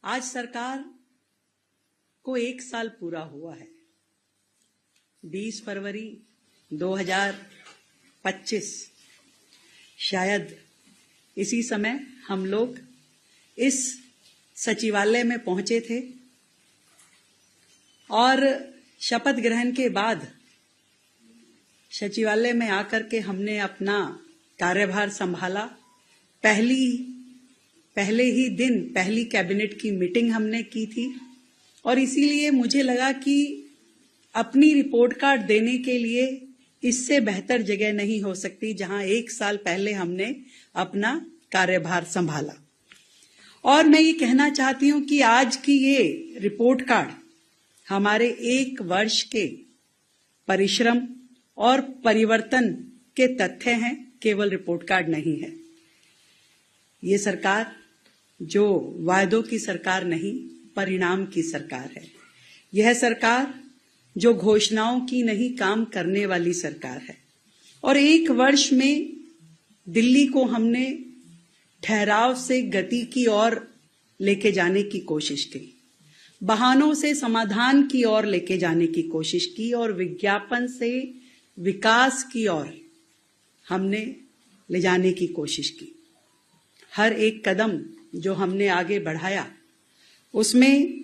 आज सरकार को 1 साल पूरा हुआ है। 20 फरवरी 2025 शायद इसी समय हम लोग इस सचिवालय में पहुंचे थे और शपथ ग्रहण के बाद सचिवालय में आकर के हमने अपना कार्यभार संभाला। पहले ही दिन पहली कैबिनेट की मीटिंग हमने की थी और इसीलिए मुझे लगा कि अपनी रिपोर्ट कार्ड देने के लिए इससे बेहतर जगह नहीं हो सकती जहां 1 साल पहले हमने अपना कार्यभार संभाला। और मैं ये कहना चाहती हूं कि आज की ये रिपोर्ट कार्ड हमारे 1 वर्ष के परिश्रम और परिवर्तन के तथ्य हैं, केवल रिपोर्ट कार्ड नहीं है। ये सरकार जो वायदों की सरकार नहीं, परिणाम की सरकार है। यह सरकार जो घोषणाओं की नहीं, काम करने वाली सरकार है। और 1 वर्ष में दिल्ली को हमने ठहराव से गति की ओर लेके जाने की कोशिश की, बहानों से समाधान की ओर लेके जाने की कोशिश की और विज्ञापन से विकास की ओर हमने ले जाने की कोशिश की। हर एक कदम जो हमने आगे बढ़ाया उसमें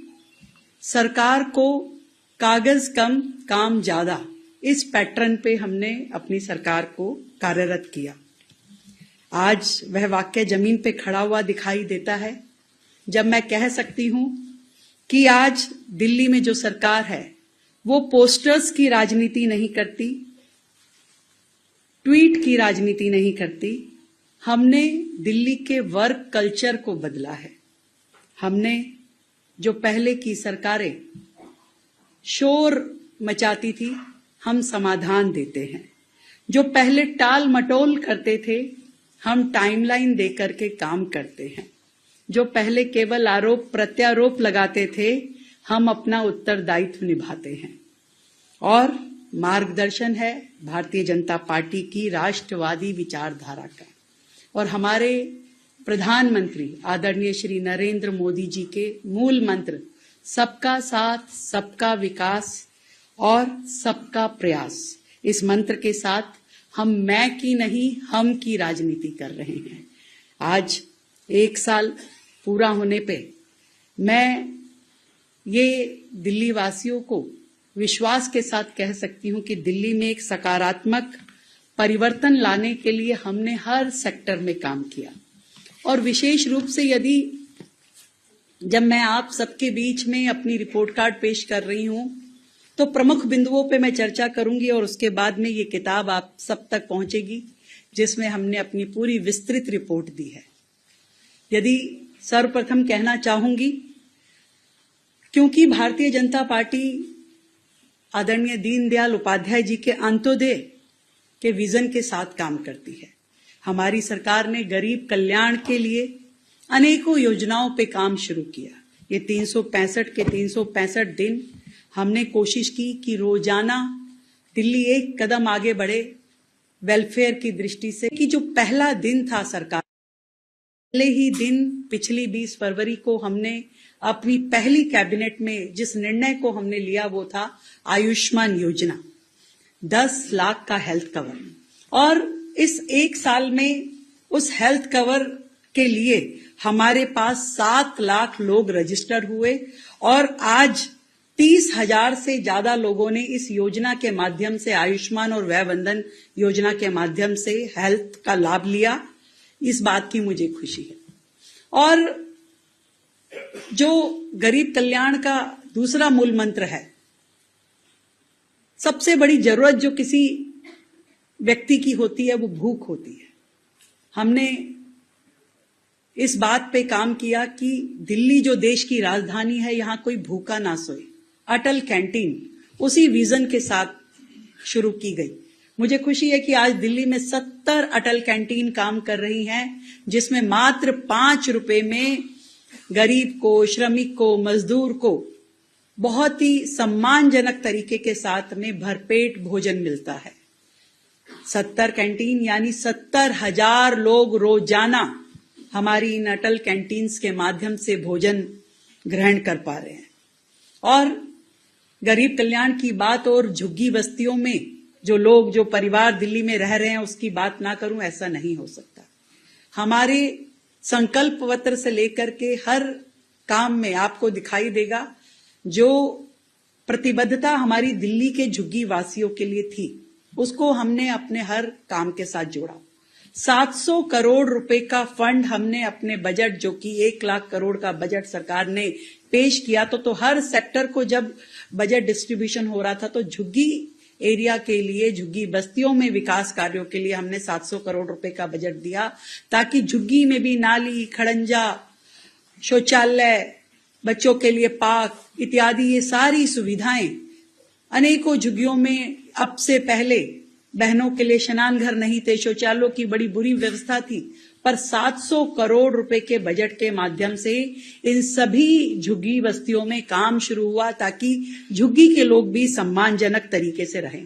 सरकार को कागज कम काम ज्यादा, इस पैटर्न पे हमने अपनी सरकार को कार्यरत किया। आज वह वाक्य जमीन पे खड़ा हुआ दिखाई देता है जब मैं कह सकती हूं कि आज दिल्ली में जो सरकार है वो पोस्टर्स की राजनीति नहीं करती, ट्वीट की राजनीति नहीं करती। हमने दिल्ली के वर्क कल्चर को बदला है। हमने जो पहले की सरकारें शोर मचाती थी, हम समाधान देते हैं। जो पहले टाल मटोल करते थे, हम टाइमलाइन देकर के काम करते हैं। जो पहले केवल आरोप प्रत्यारोप लगाते थे, हम अपना उत्तरदायित्व निभाते हैं। और मार्गदर्शन है भारतीय जनता पार्टी की राष्ट्रवादी विचारधारा का और हमारे प्रधानमंत्री आदरणीय श्री नरेंद्र मोदी जी के मूल मंत्र सबका साथ, सबका विकास और सबका प्रयास। इस मंत्र के साथ हम मैं की नहीं, हम की राजनीति कर रहे हैं। आज 1 साल पूरा होने पे मैं ये दिल्ली वासियों को विश्वास के साथ कह सकती हूं कि दिल्ली में एक सकारात्मक परिवर्तन लाने के लिए हमने हर सेक्टर में काम किया। और विशेष रूप से यदि जब मैं आप सबके बीच में अपनी रिपोर्ट कार्ड पेश कर रही हूं तो प्रमुख बिंदुओं पे मैं चर्चा करूंगी और उसके बाद में ये किताब आप सब तक पहुंचेगी जिसमें हमने अपनी पूरी विस्तृत रिपोर्ट दी है। यदि सर्वप्रथम कहना चाहूंगी, क्योंकि भारतीय जनता पार्टी आदरणीय दीनदयाल उपाध्याय जी के अंत्योदय के विजन के साथ काम करती है। हमारी सरकार ने गरीब कल्याण के लिए अनेकों योजनाओं पे काम शुरू किया। ये 365 के 365 दिन हमने कोशिश की कि रोजाना दिल्ली एक कदम आगे बढ़े वेलफेयर की दृष्टि से। कि जो पहला दिन था सरकार, पहले ही दिन पिछली 20 फरवरी को हमने अपनी पहली कैबिनेट में जिस निर्णय को हमने लिया वो था आयुष्मान योजना, 10 लाख का हेल्थ कवर। और इस 1 साल में उस हेल्थ कवर के लिए हमारे पास 7 लाख लोग रजिस्टर हुए और आज 30,000 से ज्यादा लोगों ने इस योजना के माध्यम से, आयुष्मान और वय वंदन योजना के माध्यम से हेल्थ का लाभ लिया। इस बात की मुझे खुशी है। और जो गरीब कल्याण का दूसरा मूल मंत्र है, सबसे बड़ी जरूरत जो किसी व्यक्ति की होती है वो भूख होती है। हमने इस बात पे काम किया कि दिल्ली जो देश की राजधानी है, यहां कोई भूखा ना सोए। अटल कैंटीन उसी विजन के साथ शुरू की गई। मुझे खुशी है कि आज दिल्ली में 70 अटल कैंटीन काम कर रही हैं, जिसमें मात्र 5 रुपए में गरीब को, श्रमिक को, मजदूर को बहुत ही सम्मानजनक तरीके के साथ में भरपेट भोजन मिलता है। 70 कैंटीन यानी 70,000 लोग रोजाना हमारी इन अटल कैंटीन्स के माध्यम से भोजन ग्रहण कर पा रहे हैं। और गरीब कल्याण की बात और झुग्गी बस्तियों में जो लोग, जो परिवार दिल्ली में रह रहे हैं, उसकी बात ना करूं, ऐसा नहीं हो सकता। हमारे संकल्प पत्र से लेकर के हर काम में आपको दिखाई देगा जो प्रतिबद्धता हमारी दिल्ली के झुग्गी वासियों के लिए थी, उसको हमने अपने हर काम के साथ जोड़ा। 700 करोड़ रुपए का फंड हमने अपने बजट, जो कि 1 लाख करोड़ का बजट सरकार ने पेश किया, तो हर सेक्टर को जब बजट डिस्ट्रीब्यूशन हो रहा था तो झुग्गी एरिया के लिए, झुग्गी बस्तियों में विकास कार्यों के लिए हमने 700 करोड़ रुपए का बजट दिया, ताकि झुग्गी में भी नाली, खड़ंजा, शौचालय, बच्चों के लिए पार्क इत्यादि ये सारी सुविधाएं, अनेकों झुग्गियों में अब से पहले बहनों के लिए स्नान घर नहीं थे, शौचालयों की बड़ी बुरी व्यवस्था थी, पर 700 करोड़ रुपए के बजट के माध्यम से इन सभी झुग्गी बस्तियों में काम शुरू हुआ, ताकि झुग्गी के लोग भी सम्मानजनक तरीके से रहें।